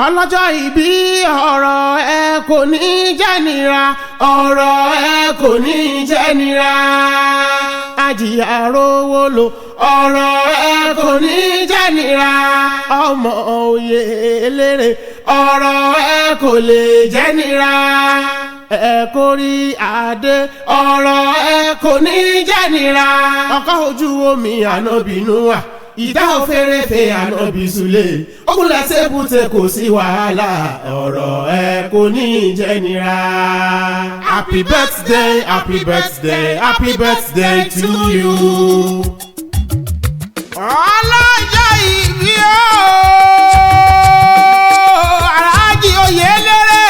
ọlọ́jọ́ ìbí ọ̀rọ̀ ẹ kò ní jẹ́ nira, ọ̀rọ̀ ẹ kò ní jẹ́ nira. Àjìyà rówó lò, ọ̀rọ̀ ẹ kò ní jẹ́ nira. Ọmọ òye eléré, ọ̀rọ̀ ẹ kò lè jẹ́ nira. Ẹ kò rí adé, ọ̀rọ̀ ẹ kò ní jẹ́ nira. Ọkọ̀ ojú omi Ànábì Núà, ìdá òfèrèfé Ànábì Sùlé, ogunlẹ̀ sébùté kò sí wàhálà, ọ̀rọ̀ ẹ kò ní jẹ́ nira. Happy birthday, happy birthday, happy birthday to you. Ọlọ́jọ́ ìbí Alhaji Oyelere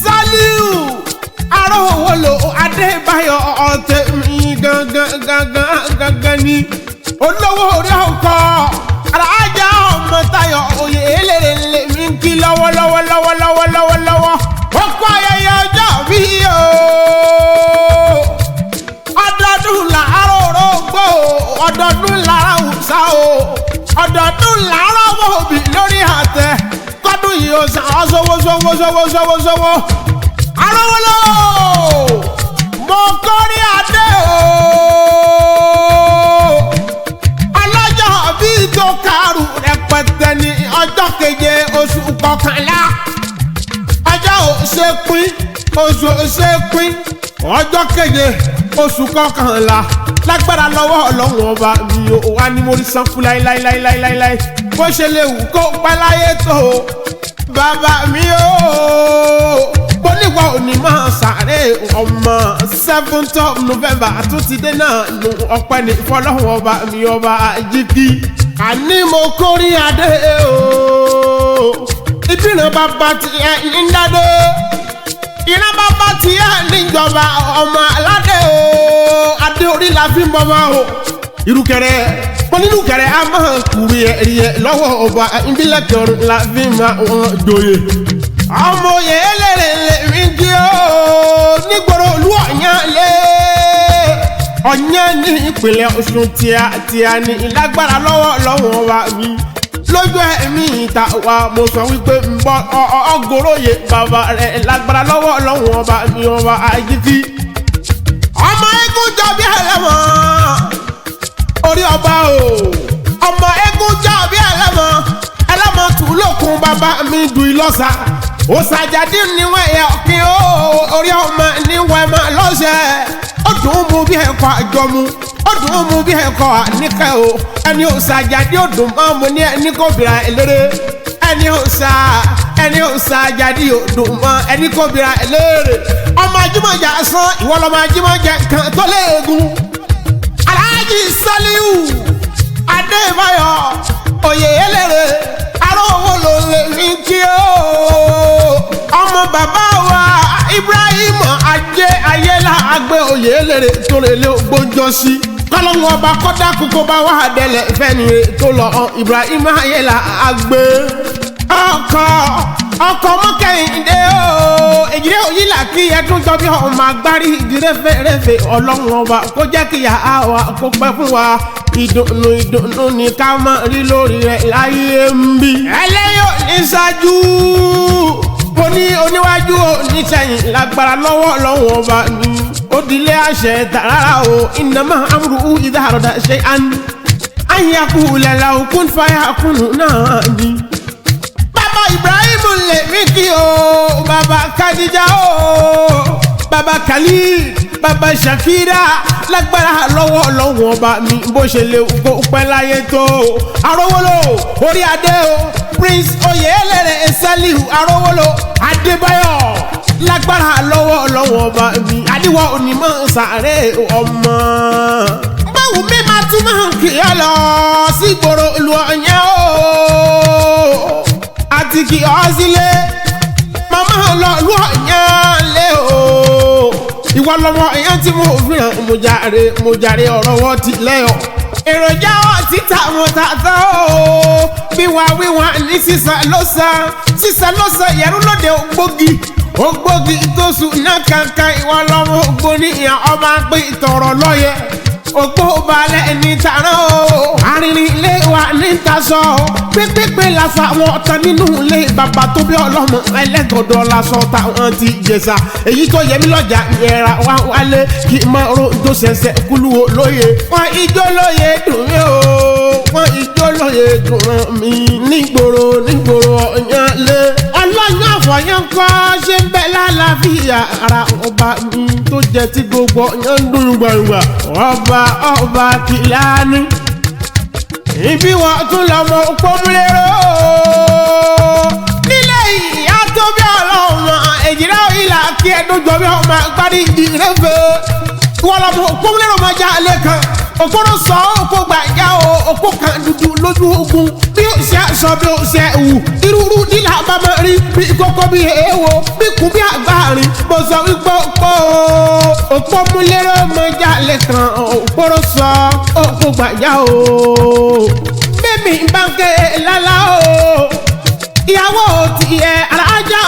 Saliu Arówólò Adébáyọ̀ Ọ̀tẹ̀mí gangan ni olówó orí ọkọ̀ Alhaja Ọmọ́táyọ̀ Oyelere lèmi ń kí lọ́wọ́lọ́wọ́ ó kó ayẹyẹ ọjọ́ bí ọdọọdún làárọ̀ òrógbó ọdọọdún làárọ̀ òòṣà ọdọọdún làárọ̀ òbí lórí àtẹ kọ́dún yìí ó sàn ọ́ sọ́wọ́ Arówólò mo kórí adé ọlọ́jọ́ bíi tó kárù rẹpẹtẹ ní ọjọ́ keje oṣù kọkànlá ọjọ́ òṣèpín oṣù òṣèpín ọjọ́ keje oṣù kọkànlá lágbára lọ́wọ́ Ọlọ́run ọba mi ò wá ní mo rí sanfún láíláíláíláíláí bó ṣe lè wù kó pẹ́ láyé tó bàbá mi ó bóníwá òní máa sáré ọmọ 7th of November tó ti dé náà nu ọpẹ́ ní fọ́lọ́run ọba mi ọba jíkí àní mo kórí adé o ìbíran bàbá tiẹ̀ ní dádé ìran bàbá tiẹ̀ níjọba ọmọ aládé o adé orí la fi ń bọ́ máa o irúkẹrẹ pọ́nínúkẹrẹ a máa kúrì ẹ̀yẹ lọ́wọ́ ọba ìbílẹ̀ kẹrin la fi máa wọ́n joyè ọmọ Oyelere lèmi kí o nígboro olú ọ̀yàn lé ọ̀yàn ní ìpínlẹ̀ Ọ̀ṣun tíá ní ìlágbára lọ́wọ́ ọba mi lójú ẹ̀mí ìta wa mo sọ wípé ń bọ́ ọgọ́rọ̀yè bàbá rẹ̀ lágbára lọ́wọ́ ọba mi ọba àjíkí ọmọ eégún jọ bí ẹlẹ́mọ̀ orí ọba o ọmọ eégún jọ bí ẹlẹ́mọ̀ tù lókun bàbá mi dùn ìlọ́sà òsàjàdí níwọ̀n ẹ̀yà ọ̀kìn orí ọmọ níwọ̀n ẹ̀mọ lọ́sẹ̀ ó dùn ún mú bí ẹ̀kọ́ àjọmu ó dùn ún mú bí ẹ̀kọ́ àníkẹ́ o ẹni òsàjàdí ó dùn mọ́ mo ní ẹni kò bìrà eléré ẹni òsàjàdí ó dùn mọ́ ẹni kò bìrà eléré ọmọ ajímọ̀jà sán ìwọ lọmọ ajímọ̀jà kan tó léegun Alhaji Saliu Adébáyọ̀ Oyelere Arówólò lèmi kí o ọmọ bàbá wa Ibrahim ayéla àgbẹ̀ Oyelere tó lè lé gbójọ́ sí kọ́lọ́wọ́ ọba kọ́dá kókó bá wà délẹ̀ fẹ́ni tó lọ Ibrahim ayéla àgbẹ̀ ọkọ̀ mọ́kẹ́yìndé o èjìdé òyìnlá kí ẹdún jọ bí ọmọ agbárí ìdírẹ́fẹ́rẹ́fẹ́ Ọlọ́run ọba kó jẹ́ kí ìyá wa kó pẹ́ fún wa ìdùnnú ni ká máa rí lórí rẹ̀ láyé ń bí. ẹlẹ́yọ̀ ní ṣáájú mo ní oníwájú oníṣẹ́yìn lágbára lọ́wọ́ Ọlọ́run ọba mi ó dilé àṣẹ tààrà o innama amruhu idha arada shay'an an yaqula lahu kun fayakun náà ni. bàbá Ibrahim lèmi kí o bàbá Kadija o bàbá Khalid bàbá Shakira lágbára lọ́wọ́ Ọlọ́run ọba mi bó ṣe lè kó pẹ́ láyé tó Arówólò orí adé o Prince Oyelere Saliu Arówólò Adébáyọ̀ lágbára lọ́wọ́ Ọlọ́run ọba mi adíwọ̀ onímọ̀ sàárè ọmọ báwo mi máa tún máa kì í lọ sí ìgboro ìlú ọ̀yàn o àti kì í sílé màmá lọ ìlú ọ̀yàn lé o ìwọ lọmọ èèyàn tí mo fi hàn mo jàre ọ̀rọ̀ wọn ti lẹ́yọ̀ èròjà títà mo tàtà o wíwá ní sísan lọ́sàn yẹ̀rú lóde ògbógi tó sùn náà kankan ìwọ lọmọ ògbóni ìyàn ọba pé ìtọ̀rọ̀ lọ́yẹ ògbó balẹ̀ ní tàrán o arìnrìn ilé wa níta sọ pépépé lásán àwọn ọ̀tàn nínú ilé bàbá tó bí ọlọ́mọ ẹlẹ́gọ̀dọ̀ lásán táwọn ti jẹ̀sà èyí tó yẹ mí lọ́jà yẹra wá wálé kí n máa rojọ́ sẹ̀sẹ̀ kúlú olóye wọn ijó lóye dùn mí o wọn ijó lóye dùn mí nígboro ọ̀yàn lé ọlọ́yàn àfọ̀yàn kọ́ ṣe ń bẹ lálàáfíà ara ọba mi tó jẹ tí gbogbo ọ̀yàn ń dùn gbàngbà ọba Kìlání ibi wọn tún lọmọ pọmúlẹ́rọ nílẹ̀ ìyá tó bí ọlọ́mọ èjìlá ìlà kí ẹdún jọ bí ọmọ agbárí ìrẹ́fẹ́ wọn lọmọ pọmúlẹ́rọ máa já alẹ́ kan òkúrò sọ òkú gbàgbá o òkú kan dúdú lójú ogun bí ó ṣe sọ bí ó ṣe wù irúurú nílà bàbá rí bí kókó bí èèwọ̀ bí kú bí àgbáàrin mo sọ wípé òkú múlẹ́rọ máa já alẹ́ kan òkúrò sọ òkú gbàgbá o bẹ́ẹ̀ni bánkẹ́ lálá o ìyàwó tiẹ̀ alájà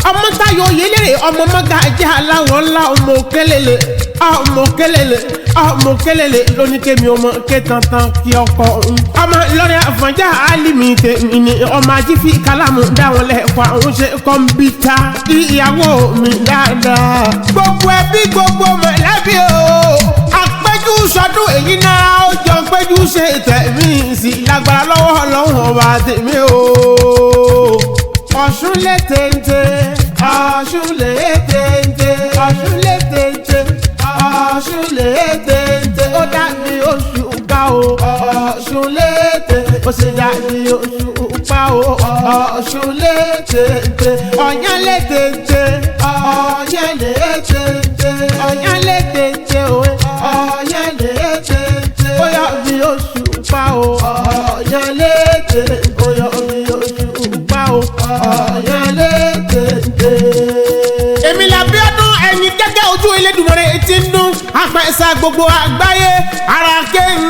ọmọtayọ yẹlẹ́rẹ̀ ọmọ mọ́gàjì aláwọ̀ ńlá ọmọ kélele lóní kémi ọmọ kétantan kí ọkọ ọmọ lọ́rẹ́ àfọ̀njá alimi tèmi ni ọmọ ajífi kálámù dáwọn lẹ́kọ̀ọ́ àwọn ṣe kọ́mpútà ìyàwó mi dáadáa gbogbo ẹbí gbogbo mọ̀lẹ́bí o àpéjú sọdún èyí náà ó jọ péjú ṣe tẹ̀mí sí lágbára lọ́wọ́ ọlọ́run ọba tèmi o Ọ̀ṣun lé téńté Ọ̀ṣun lé téńté Ọ̀ṣun lé téńté Ọ̀ṣun lé téńté ó dàbí oṣù gbà o Ọ̀ṣun lé téńté ó sì dàbí oṣù gbà o Ọ̀ṣun lé téńté Ọ̀yàn lé téńté Ọ̀yàn lé téńté Ọ̀yàn lé téńté òwe Ọ̀yàn lé téńté ó yọ bí oṣù gbà o Ọ̀yàn lé téńté ó yọ bí oṣù gbà o Ọ̀yàn lé téńté. èmi làbí ọdún ẹ̀yìn gẹ́gẹ́ ojú Elédùmarè ti ń dún apẹ̀sà gbogbo àgbáyé ara kéwìn